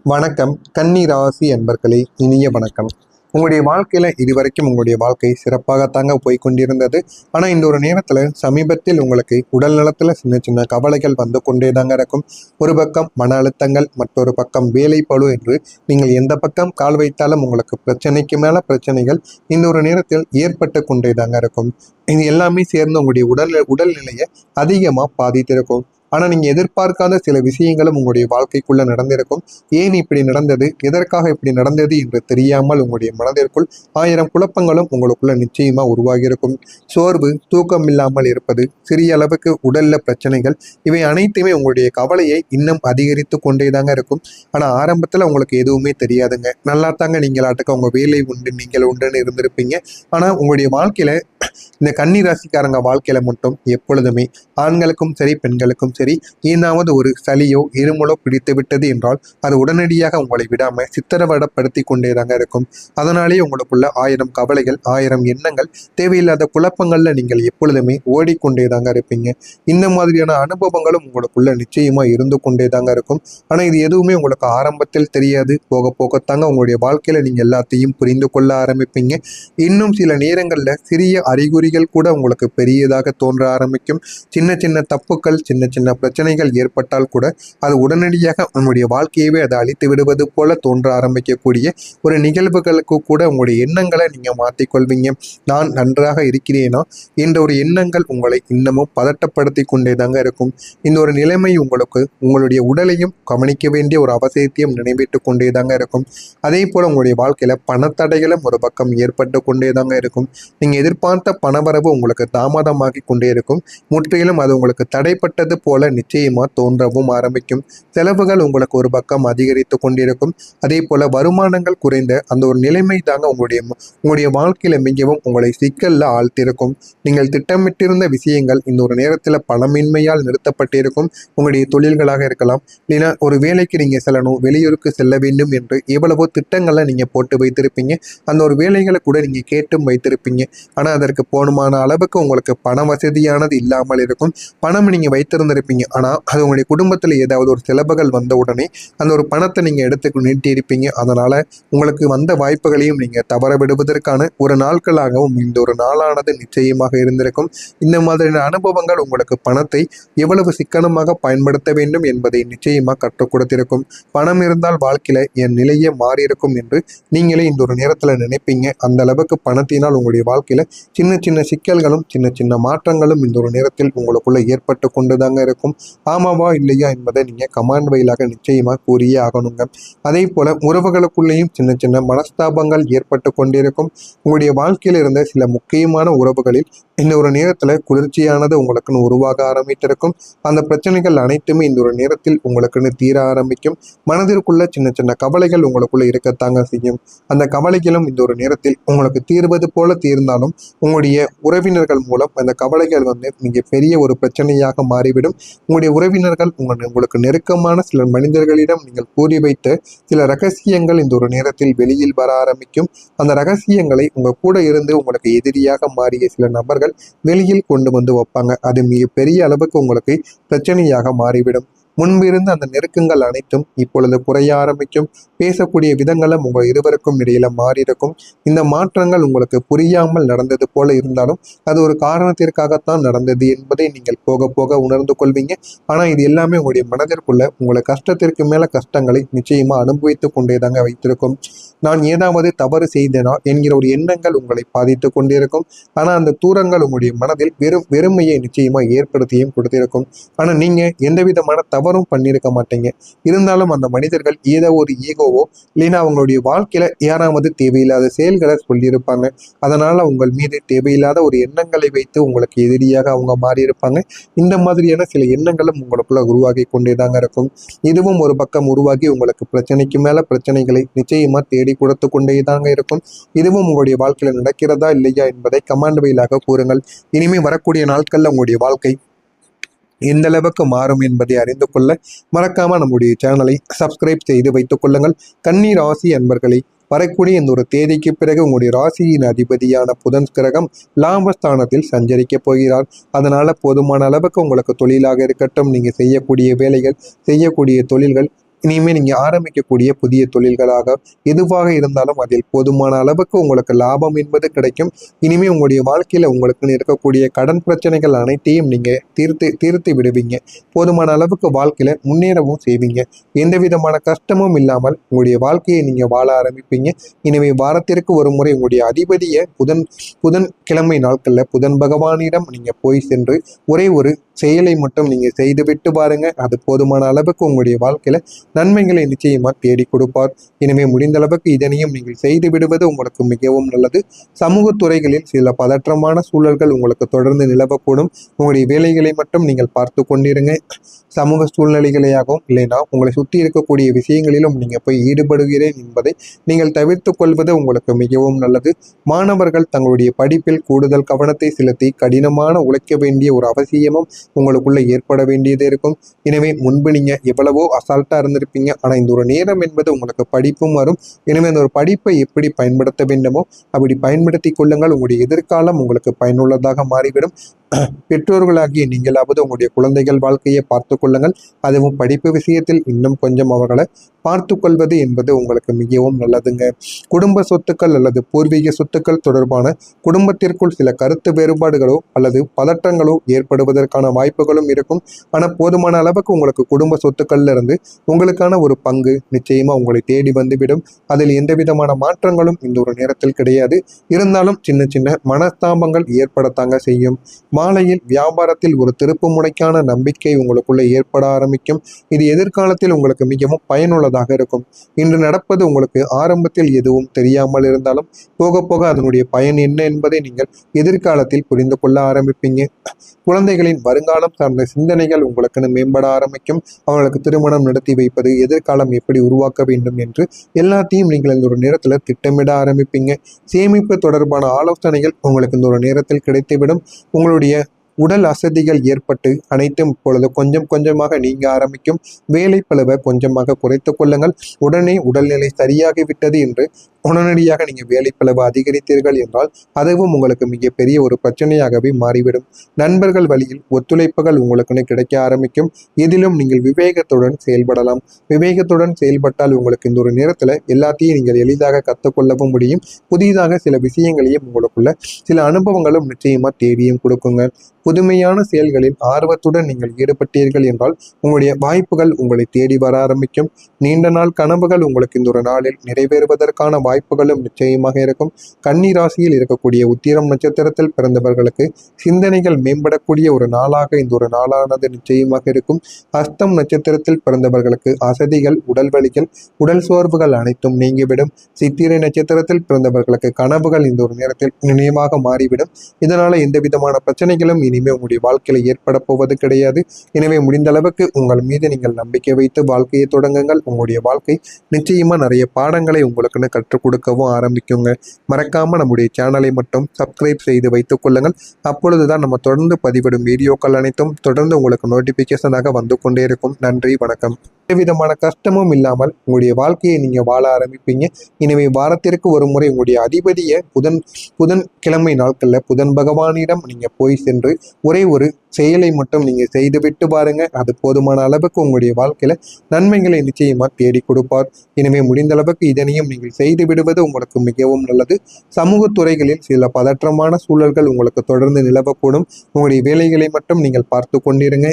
வணக்கம் கன்னி ராசி அன்பர்களே, இனிய வணக்கம். உங்களுடைய வாழ்க்கையில இதுவரைக்கும் உங்களுடைய வாழ்க்கை சிறப்பாகத்தாங்க போய்கொண்டிருந்தது. ஆனா இந்த ஒரு நேரத்துல சமீபத்தில் உங்களுக்கு உடல் நலத்துல சின்ன சின்ன கவலைகள் வந்து கொண்டே தாங்க இருக்கும். ஒரு பக்கம் மன அழுத்தங்கள், மற்றொரு பக்கம் வேலை பளு என்று நீங்கள் எந்த பக்கம் கால் வைத்தாலும் உங்களுக்கு பிரச்சனைக்கு மேல பிரச்சனைகள் இந்த ஒரு நேரத்தில் ஏற்பட்டு கொண்டே தாங்க இருக்கும். இது எல்லாமே சேர்ந்து உங்களுடைய உடல்நிலையை அதிகமா பாதித்திருக்கும். ஆனா நீங்க எதிர்பார்க்காத சில விஷயங்களும் உங்களுடைய வாழ்க்கைக்குள்ள நடந்திருக்கும். ஏன் இப்படி நடந்தது, எதற்காக இப்படி நடந்தது என்று தெரியாமல் உங்களுடைய மனதிற்குள் ஆயிரம் குழப்பங்களும் உங்களுக்குள்ள நிச்சயமா உருவாகியிருக்கும். சோர்வு, தூக்கம் இல்லாமல் இருப்பது, சிறிய அளவுக்கு உடல்ல பிரச்சனைகள், இவை அனைத்துமே உங்களுடைய கவலையை இன்னும் அதிகரித்து கொண்டேதாங்க இருக்கும். ஆனா ஆரம்பத்துல உங்களுக்கு எதுவுமே தெரியாதுங்க. நல்லா தாங்க நீங்களாட்டுக்க உங்க வேலை உண்டு, நீங்கள் உண்டுன்னு இருந்திருப்பீங்க. ஆனா உங்களுடைய வாழ்க்கையில இந்த கன்னி ராசிக்காரங்க வாழ்க்கையில மட்டும் எப்பொழுதுமே ஆண்களுக்கும் சரி பெண்களுக்கும் சரி ஏதாவது ஒரு சளியோ இருமலோ பிடித்து விட்டது என்றால் அது உடனடியாக உங்களை விடாம சித்திரவடப்படுத்தி கொண்டேதாங்க இருக்கும். அதனாலேயே உங்களுக்குள்ள ஆயிரம் கவலைகள், ஆயிரம் எண்ணங்கள், தேவையில்லாத குழப்பங்கள்ல நீங்கள் எப்பொழுதுமே ஓடிக்கொண்டேதாங்க இருப்பீங்க. இந்த மாதிரியான அனுபவங்களும் உங்களுக்குள்ள நிச்சயமா இருந்து கொண்டேதாங்க இருக்கும். ஆனா இது எதுவுமே உங்களுக்கு ஆரம்பத்தில் தெரியாது. போக போகத்தாங்க உங்களுடைய வாழ்க்கையில நீங்க எல்லாத்தையும் புரிந்து கொள்ள ஆரம்பிப்பீங்க. இன்னும் சில நேரங்கள்ல சிறிய அறிகுறிகள் கூட உங்களுக்கு பெரியதாக தோன்ற ஆரம்பிக்கும். சின்ன சின்ன தப்புக்கள், சின்ன சின்ன பிரச்சனைகள் ஏற்பட்டால் கூட அது உடனடியாக உங்களுடைய வாழ்க்கையவே அதை அழித்து விடுவது போல தோன்ற ஆரம்பிக்கக்கூடிய ஒரு நிகழ்வுகளுக்கு கூட உங்களுடைய எண்ணங்களை நீங்க மாற்றிக்கொள்வீங்க. நான் நன்றாக இருக்கிறேனா என்ற ஒரு எண்ணங்கள் உங்களை இன்னமும் பதட்டப்படுத்தி கொண்டே தாங்க இருக்கும். இந்த ஒரு நிலைமை உங்களுக்கு உங்களுடைய உடலையும் கவனிக்க வேண்டிய ஒரு அவசியத்தையும் நினைவிட்டு கொண்டே தாங்க இருக்கும். அதே போல உங்களுடைய வாழ்க்கையில பணத்தடைகளும் ஒரு பக்கம் ஏற்பட்டு கொண்டே தாங்க இருக்கும். நீங்க எதிர்பார்த்த பணவரவு உங்களுக்கு தாமதமாகி கொண்டே இருக்கும். முற்றிலும் அது உங்களுக்கு தடைப்பட்டது போல நிச்சயமா தோன்றவும் ஆரம்பிக்கும். செலவுகள் உங்களுக்கு ஒரு பக்கம் அதிகரித்து கொண்டிருக்கும். அதே போல வருமானங்கள் குறைந்த அந்த ஒரு நிலைமை தாங்க உங்களுடைய வாழ்க்கையில மிகவும் உங்களை சிக்கல்ல ஆழ்த்திருக்கும். நீங்கள் திட்டமிட்டிருந்த விஷயங்கள் இந்த ஒரு நேரத்தில் பணமின்மையால் நிறுத்தப்பட்டிருக்கும். உங்களுடைய தொழில்களாக இருக்கலாம், இல்லைன்னா ஒரு வேலைக்கு நீங்க செல்லணும், வெளியூருக்கு செல்ல வேண்டும் என்று எவ்வளவோ திட்டங்களை நீங்க போட்டு வைத்திருப்பீங்க. அந்த ஒரு வேலைகளை கூட நீங்க கேட்டும் வைத்திருப்பீங்க. ஆனா அதற்கு போதுமான அளவுக்கு உங்களுக்கு பண வசதியானது இல்லாமல் இருக்கும். பணம் நீங்க வைத்திருந்திருப்பீங்க, ஆனா அது உங்களுடைய குடும்பத்துல ஏதாவது ஒரு செலவுகள் வந்த உடனே அந்த ஒரு பணத்தை நீங்க எடுத்து நீட்டியிருப்பீங்க. அதனால உங்களுக்கு வந்த வாய்ப்புகளையும் நீங்க தவற விடுவதற்கான ஒரு நாட்களாகவும் இந்த ஒரு நாளானது நிச்சயமாக இருந்திருக்கும். இந்த மாதிரியான அனுபவங்கள் உங்களுக்கு பணத்தை எவ்வளவு சிக்கனமாக பயன்படுத்த வேண்டும் என்பதை நிச்சயமா கற்றுக் கொடுத்திருக்கும். பணம் இருந்தால் வாழ்க்கையில என் நிலையே மாறியிருக்கும் என்று நீங்களே இந்த ஒரு நேரத்துல நினைப்பீங்க. அந்த அளவுக்கு பணத்தினால் உங்களுடைய வாழ்க்கையில சின்ன சின்ன சிக்கல்களும் சின்ன சின்ன மாற்றங்களும் இந்த ஒரு நேரத்தில் உங்களுக்குள்ள ஏற்பட்டு கொண்டுதாங்க இருக்கும். ஆமாவா இல்லையா என்பதை நீங்க கமாண்ட் வயலாக நிச்சயமா கூறியே ஆகணுங்க. அதே போல உறவுகளுக்குள்ளேயும் சின்ன சின்ன மனஸ்தாபங்கள் ஏற்பட்டு கொண்டிருக்கும். உங்களுடைய வாழ்க்கையில் இருந்த சில முக்கியமான உறவுகளில் இந்த ஒரு நேரத்துல குளிர்ச்சியானது உங்களுக்குன்னு உருவாக ஆரம்பித்திருக்கும். அந்த பிரச்சனைகள் அனைத்துமே இந்த ஒரு நேரத்தில் உங்களுக்குன்னு தீர ஆரம்பிக்கும். மனதிற்குள்ள சின்ன சின்ன கவலைகள் உங்களுக்குள்ள இருக்கத்தாங்க செய்யும். அந்த கவலைகளும் இந்த ஒரு நேரத்தில் உங்களுக்கு தீர்வது போல தீர்ந்தாலும் உங்களுடைய உறவினர்கள் மூலம் அந்த கவலைகள் மிக பெரிய ஒரு பிரச்சனையாக மாறிவிடும். உங்களுடைய உறவினர்கள் உங்களுக்கு நெருக்கமான சில மனிதர்களிடம் நீங்கள் கூறி வைத்த சில ரகசியங்கள் இந்த ஒரு நேரத்தில் வெளியில் வர ஆரம்பிக்கும். அந்த ரகசியங்களை உங்க கூட இருந்து உங்களுக்கு எதிரியாக மாறிய சில நபர்கள் வெளியில் கொண்டு வந்து வைப்பாங்க. அது மிக பெரிய அளவுக்கு உங்களுக்கு பிரச்சனையாக மாறிவிடும். முன்பிருந்த அந்த நெருக்கங்கள் அனைத்தும் இப்பொழுது குறைய ஆரம்பிக்கும். பேசக்கூடிய விதங்களும் உங்கள் இருவருக்கும் இடையில மாறியிருக்கும். இந்த மாற்றங்கள் உங்களுக்கு புரியாமல் நடந்தது போல இருந்தாலும் அது ஒரு காரணத்திற்காகத்தான் நடந்தது என்பதை நீங்கள் போக போக உணர்ந்து கொள்வீங்க. ஆனா இது எல்லாமே உங்களுடைய மனதிற்குள்ள உங்களை கஷ்டத்திற்கு மேல கஷ்டங்களை நிச்சயமா அனுபவித்து கொண்டேதாங்க வைத்திருக்கும். நான் ஏதாவது தவறு செய்தேனா என்கிற ஒரு எண்ணங்கள் உங்களை பாதித்து கொண்டிருக்கும். ஆனா அந்த தூரங்கள் உங்களுடைய மனதில் வெறுமையை நிச்சயமா ஏற்படுத்தியும் கொடுத்திருக்கும். ஆனா நீங்க எந்த விதமான தவறும் பண்ணியிருக்க மாட்டீங்க. இருந்தாலும் அந்த மனிதர்கள் ஏதோ ஒரு ஈகோவோ இல்லைன்னா அவங்களுடைய வாழ்க்கையில யாராவது தேவையில்லாத செயல்களை சொல்லியிருப்பாங்க. அதனால உங்கள் மீது தேவையில்லாத ஒரு எண்ணங்களை வைத்து உங்களுக்கு எதிரியாக அவங்க மாறியிருப்பாங்க. இந்த மாதிரியான சில எண்ணங்களும் உங்களுக்குள்ள உருவாகி கொண்டேதாங்க இருக்கும். இதுவும் ஒரு பக்கம் உருவாகி உங்களுக்கு பிரச்சனைக்கு மேல பிரச்சனைகளை நிச்சயமா தேடி கொடுத்து கொண்டேதாங்க இருக்கும். இதுவும் உங்களுடைய வாழ்க்கையில நடக்கிறதா இல்லையா என்பதை கமாண்ட் வழியாக கூறுங்கள். இனிமே வரக்கூடிய நாட்கள்ல உங்களுடைய வாழ்க்கை எந்த அளவுக்கு மாறும் என்பதை அறிந்து கொள்ள மறக்காம நம்முடைய சேனலை சப்ஸ்கிரைப் செய்து வைத்துக் கொள்ளுங்கள். கன்னி ராசி அன்பர்களை, வரக்கூடிய இந்த ஒரு தேதிக்கு பிறகு உங்களுடைய ராசியின் அதிபதியான புதன் கிரகம் லாபஸ்தானத்தில் சஞ்சரிக்க போகிறார். அதனால போதுமான அளவுக்கு உங்களுக்கு தொழிலாக இருக்கட்டும், நீங்க செய்யக்கூடிய வேலைகள், செய்யக்கூடிய தொழில்கள் இனிமேல் நீங்கள் ஆரம்பிக்கக்கூடிய புதிய தொழில்களாக எதுவாக இருந்தாலும் அதில் போதுமான அளவுக்கு உங்களுக்கு லாபம் என்பது கிடைக்கும். இனிமேல் உங்களுடைய வாழ்க்கையில் உங்களுக்குன்னு இருக்கக்கூடிய கடன் பிரச்சனைகள் அனைத்தையும் நீங்கள் தீர்த்து விடுவீங்க. போதுமான அளவுக்கு வாழ்க்கையில் முன்னேறவும் செய்வீங்க. எந்த விதமான கஷ்டமும் இல்லாமல் உங்களுடைய வாழ்க்கையை நீங்கள் வாழ ஆரம்பிப்பீங்க. இனிமேல் வாரத்திற்கு ஒரு முறை உங்களுடைய அதிபதியை புதன் கிழமை நாட்களில் புதன் பகவானிடம் நீங்கள் போய் சென்று ஒரே ஒரு செயலை மட்டும் நீங்கள் செய்துவிட்டு பாருங்க. அது போதுமான அளவுக்கு உங்களுடைய வாழ்க்கையில நன்மைகளை நிச்சயமா தேடி கொடுப்பார். எனவே முடிந்த அளவுக்கு இதனையும் நீங்கள் செய்து விடுவது உங்களுக்கு மிகவும் நல்லது. சமூக துறைகளில் சில பதற்றமான சூழல்கள் உங்களுக்கு தொடர்ந்து நிலவக்கூடும். உங்களுடைய வேலைகளை மட்டும் நீங்கள் பார்த்து கொண்டிருங்க. சமூக சூழ்நிலைகளையாகவும் இல்லைனா உங்களை சுற்றி இருக்கக்கூடிய விஷயங்களிலும் நீங்கள் போய் ஈடுபடுகிறேன் என்பதை நீங்கள் தவிர்த்து கொள்வது உங்களுக்கு மிகவும் நல்லது. மாணவர்கள் தங்களுடைய படிப்பில் கூடுதல் கவனத்தை செலுத்தி கடினமான உழைக்க வேண்டிய ஒரு அவசியமும் உங்களுக்குள்ள ஏற்பட வேண்டியது இருக்கும். எனவே முன்பு நீங்க எவ்வளவோ அசால்ட்டா இருந்திருப்பீங்க. ஆனா இந்த ஒரு நேரம் என்பது உங்களுக்கு படிப்பும் வரும். எனவே அந்த ஒரு படிப்பை எப்படி பயன்படுத்த வேண்டுமோ அப்படி பயன்படுத்தி கொள்ளுங்கள். உங்களுடைய எதிர்காலம் உங்களுக்கு பயனுள்ளதாக மாறிவிடும். பெற்றோர்களாகிய நீங்களாவது உங்களுடைய குழந்தைகள் வாழ்க்கையை பார்த்து கொள்ளுங்கள். அதுவும் படிப்பு விஷயத்தில் இன்னும் கொஞ்சம் அவர்களை பார்த்து கொள்வது என்பது உங்களுக்கு மிகவும் நல்லதுங்க. குடும்ப சொத்துக்கள் அல்லது பூர்வீக சொத்துக்கள் தொடர்பான குடும்பத்திற்குள் சில கருத்து வேறுபாடுகளோ அல்லது பதற்றங்களோ ஏற்படுவதற்கான வாய்ப்புகளும் இருக்கும். ஆனால் போதுமான அளவுக்கு உங்களுக்கு குடும்ப சொத்துக்கள்ல இருந்து உங்களுக்கான ஒரு பங்கு நிச்சயமா உங்களை தேடி வந்துவிடும். அதில் எந்த விதமான மாற்றங்களும் இந்த ஒரு நேரத்தில் கிடையாது. இருந்தாலும் சின்ன சின்ன மனஸ்தாபங்கள் ஏற்படத்தாங்க செய்யும். மாலையில் வியாபாரத்தில் ஒரு திருப்பு முனைக்கான நம்பிக்கை உங்களுக்குள்ள ஏற்பட ஆரம்பிக்கும். இது எதிர்காலத்தில் உங்களுக்கு மிகவும் பயனுள்ளதாக இருக்கும். இன்று நடப்பது உங்களுக்கு ஆரம்பத்தில் எதுவும் தெரியாமல் இருந்தாலும் போக போக அதனுடைய பயன் என்ன என்பதை நீங்கள் எதிர்காலத்தில் புரிந்து கொள்ள ஆரம்பிப்பீங்க. குழந்தைகளின் வருங்காலம் சார்ந்த சிந்தனைகள் உங்களுக்குன்னு மேம்பட ஆரம்பிக்கும். அவங்களுக்கு திருமணம் நடத்தி வைப்பது, எதிர்காலம் எப்படி உருவாக்க வேண்டும் என்று எல்லாத்தையும் நீங்கள் இந்த ஒரு நேரத்தில் திட்டமிட ஆரம்பிப்பீங்க. சேமிப்பு தொடர்பான ஆலோசனைகள் உங்களுக்கு இந்த ஒரு நேரத்தில் கிடைத்துவிடும். உங்களுடைய உடல் அசதிகள் ஏற்பட்டு அனைத்தும் இப்பொழுது கொஞ்சம் கொஞ்சமாக நீங்க ஆரம்பிக்கும். வேலை பளுவை கொஞ்சமாக குறைத்து கொள்ளுங்கள். உடனே உடல்நிலை சரியாகிவிட்டது என்று உடனடியாக நீங்கள் வேலைப்பளவு அதிகரித்தீர்கள் என்றால் அதுவும் உங்களுக்கு மிகப்பெரிய ஒரு பிரச்சனையாகவே மாறிவிடும். நண்பர்கள் வழியில் ஒத்துழைப்புகள் உங்களுக்குன்னு கிடைக்க ஆரம்பிக்கும். இதிலும் நீங்கள் விவேகத்துடன் செயல்படலாம். விவேகத்துடன் செயல்பட்டால் உங்களுக்கு இந்த ஒரு நேரத்தில் எல்லாத்தையும் நீங்கள் எளிதாக கற்றுக்கொள்ளவும் முடியும். புதிதாக சில விஷயங்களையும் உங்களுக்குள்ள சில அனுபவங்களும் நிச்சயமா தேடியும் கொடுக்குங்க. புதுமையான செயல்களில் ஆர்வத்துடன் நீங்கள் ஈடுபட்டீர்கள் என்றால் உங்களுடைய வாய்ப்புகள் உங்களை தேடி வர ஆரம்பிக்கும். நீண்ட நாள் கனவுகள் உங்களுக்கு இந்த ஒரு நாளில் நிறைவேறுவதற்கான வாய்ப்புகளும் நிச்சயமாக இருக்கும். கன்னி ராசியில் இருக்கக்கூடிய உத்திரம் நட்சத்திரத்தில் பிறந்தவர்களுக்கு சிந்தனைகள் மேம்படக்கூடிய ஒரு நாளாக இந்த ஒரு நாளானது நிச்சயமாக இருக்கும். அஸ்தம் நட்சத்திரத்தில் பிறந்தவர்களுக்கு அசதிகள், உடல் வலிகள், உடல் சோர்வுகள் அனைத்தும் நீங்கிவிடும். சித்திரை நட்சத்திரத்தில் பிறந்தவர்களுக்கு கனவுகள் இந்த ஒரு நேரத்தில் நினைவாக மாறிவிடும். இதனால எந்த விதமான பிரச்சனைகளும் இனிமே உங்களுடைய வாழ்க்கையில ஏற்பட போவது கிடையாது. எனவே முடிந்த அளவுக்கு உங்கள் மீது நீங்கள் நம்பிக்கை வைத்து வாழ்க்கையை தொடங்குங்கள். உங்களுடைய வாழ்க்கை நிச்சயமா நிறைய பாடங்களை உங்களுக்குன்னு கற்றுக் கொடுக்கவும் ஆரம்பிக்குங்க. மறக்காம நம்முடைய சேனலை மட்டும் சப்ஸ்கிரைப் செய்து வைத்துக் கொள்ளுங்கள். அப்பொழுதுதான் நம்ம தொடர்ந்து பதிவிடும் வீடியோக்கள் அனைத்தும் தொடர்ந்து உங்களுக்கு நோட்டிபிகேஷனாக வந்து கொண்டே இருக்கும். நன்றி, வணக்கம். எந்தவிதமான கஷ்டமும் இல்லாமல் உங்களுடைய வாழ்க்கையை நீங்க வாழ ஆரம்பிப்பீங்க. எனவே வாரத்திற்கு ஒரு முறை உங்களுடைய அதிபதியை புதன் கிழமை நாட்கள்ல புதன் பகவானிடம் நீங்க போய் சென்று ஒரே ஒரு செயலை மட்டும் நீங்க செய்துவிட்டு பாருங்க. அது போதுமான அளவுக்கு உங்களுடைய வாழ்க்கையில நன்மைகளை நிச்சயமா தேடி கொடுப்பார். எனவே முடிந்த அளவுக்கு இதனையும் நீங்கள் செய்து விடுவது உங்களுக்கு மிகவும் நல்லது. சமூக துறைகளில் சில பதற்றமான சூழல்கள் உங்களுக்கு தொடர்ந்து நிலவக்கூடும். உங்களுடைய வேலைகளை மட்டும் நீங்கள் பார்த்து கொண்டிருங்க.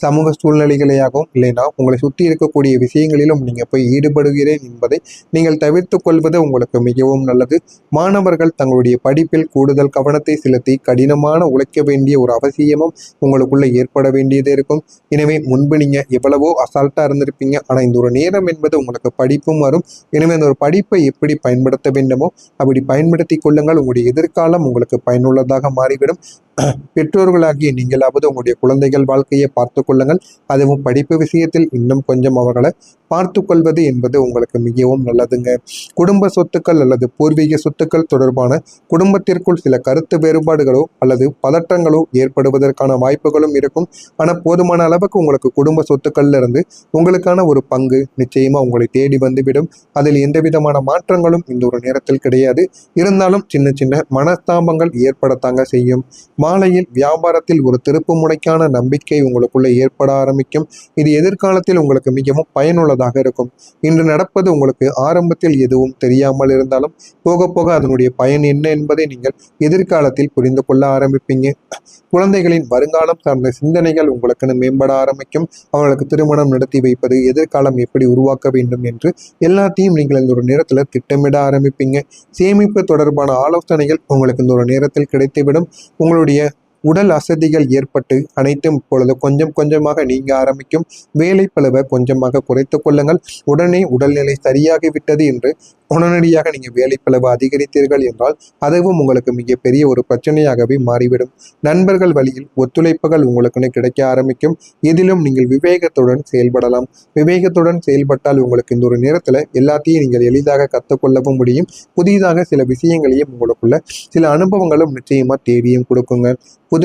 சமூக சூழ்நிலைகளையாகவும் இல்லைனா உங்களை சுற்றி இருக்கக்கூடிய விஷயங்களிலும் நீங்க போய் ஈடுபடுகிறேன் என்பதை நீங்கள் தவிர்த்து கொள்வது உங்களுக்கு மிகவும் நல்லது. மாணவர்கள் தங்களுடைய படிப்பில் கூடுதல் கவனத்தை செலுத்தி கடினமான உழைக்க வேண்டிய ஒரு அவசியமும் உங்களுக்குள்ள ஏற்பட வேண்டியது இருக்கும். எனவே முன்பு நீங்க எவ்வளவோ அசால்ட்டா இருந்திருப்பீங்க. ஆனா இந்த ஒரு நேரம் என்பது உங்களுக்கு படிப்பும் வரும். எனவே அந்த ஒரு படிப்பை எப்படி பயன்படுத்த வேண்டுமோ அப்படி பயன்படுத்தி கொள்ளுங்கள். உங்களுடைய எதிர்காலம் உங்களுக்கு பயனுள்ளதாக மாறிவிடும். பெற்றோர்களாகிய நீங்களாவது உங்களுடைய குழந்தைகள் வாழ்க்கையை பார்த்து கொள்ளுங்கள். அதுவும் படிப்பு விஷயத்தில் இன்னும் கொஞ்சம் அவர்களை பார்த்து கொள்வது என்பது உங்களுக்கு மிகவும் நல்லதுங்க. குடும்ப சொத்துக்கள் அல்லது பூர்வீக சொத்துக்கள் தொடர்பான குடும்பத்திற்குள் சில கருத்து வேறுபாடுகளோ அல்லது பதற்றங்களோ ஏற்படுவதற்கான வாய்ப்புகளும் இருக்கும். ஆனால் போதுமான அளவுக்கு உங்களுக்கு குடும்ப சொத்துக்கள்ல இருந்து உங்களுக்கான ஒரு பங்கு நிச்சயமா உங்களை தேடி வந்துவிடும். அதில் எந்த விதமான மாற்றங்களும் இந்த ஒரு நேரத்தில் கிடையாது. இருந்தாலும் சின்ன சின்ன மனஸ்தாபங்கள் ஏற்படத்தாங்க செய்யும். மாலையில் வியாபாரத்தில் ஒரு திருப்பு முனைக்கான நம்பிக்கை உங்களுக்குள்ள ஏற்பட ஆரம்பிக்கும். இது எதிர்காலத்தில் உங்களுக்கு மிகவும் பயனுள்ளதாக இருக்கும். இன்று நடப்பது உங்களுக்கு ஆரம்பத்தில் எதுவும் தெரியாமல் இருந்தாலும் போக போக அதனுடைய பயன் என்ன என்பதை நீங்கள் எதிர்காலத்தில் புரிந்து கொள்ள ஆரம்பிப்பீங்க. குழந்தைகளின் வருங்காலம் சார்ந்த சிந்தனைகள் உங்களுக்குன்னு மேம்பட ஆரம்பிக்கும். அவங்களுக்கு திருமணம் நடத்தி வைப்பது, எதிர்காலம் எப்படி உருவாக்க வேண்டும் என்று எல்லாத்தையும் நீங்கள் இந்த ஒரு நேரத்தில் திட்டமிட ஆரம்பிப்பீங்க. சேமிப்பு தொடர்பான ஆலோசனைகள் உங்களுக்கு இந்த ஒரு நேரத்தில் கிடைத்துவிடும். உங்களுடைய உடல் அசதிகள் ஏற்பட்டு அனைத்தும் இப்பொழுது கொஞ்சம் கொஞ்சமாக நீங்க ஆரம்பிக்கும். வேலை பளுவை கொஞ்சமாக குறைத்து கொள்ளுங்கள். உடனே உடல்நிலை சரியாகிவிட்டது என்று உடனடியாக நீங்கள் வேலைப்பளவு அதிகரித்தீர்கள் என்றால் அதுவும் உங்களுக்கு மிகப்பெரிய ஒரு பிரச்சனையாகவே மாறிவிடும். நண்பர்கள் வழியில் ஒத்துழைப்புகள் உங்களுக்குன்னு கிடைக்க ஆரம்பிக்கும். இதிலும் நீங்கள் விவேகத்துடன் செயல்படலாம். விவேகத்துடன் செயல்பட்டால் உங்களுக்கு இந்த ஒரு நேரத்தில் எல்லாத்தையும் நீங்கள் எளிதாக கற்றுக்கொள்ளவும் முடியும். புதிதாக சில விஷயங்களையும் உங்களுக்குள்ள சில அனுபவங்களும் நிச்சயமா தேடியும் கொடுக்குங்க. புது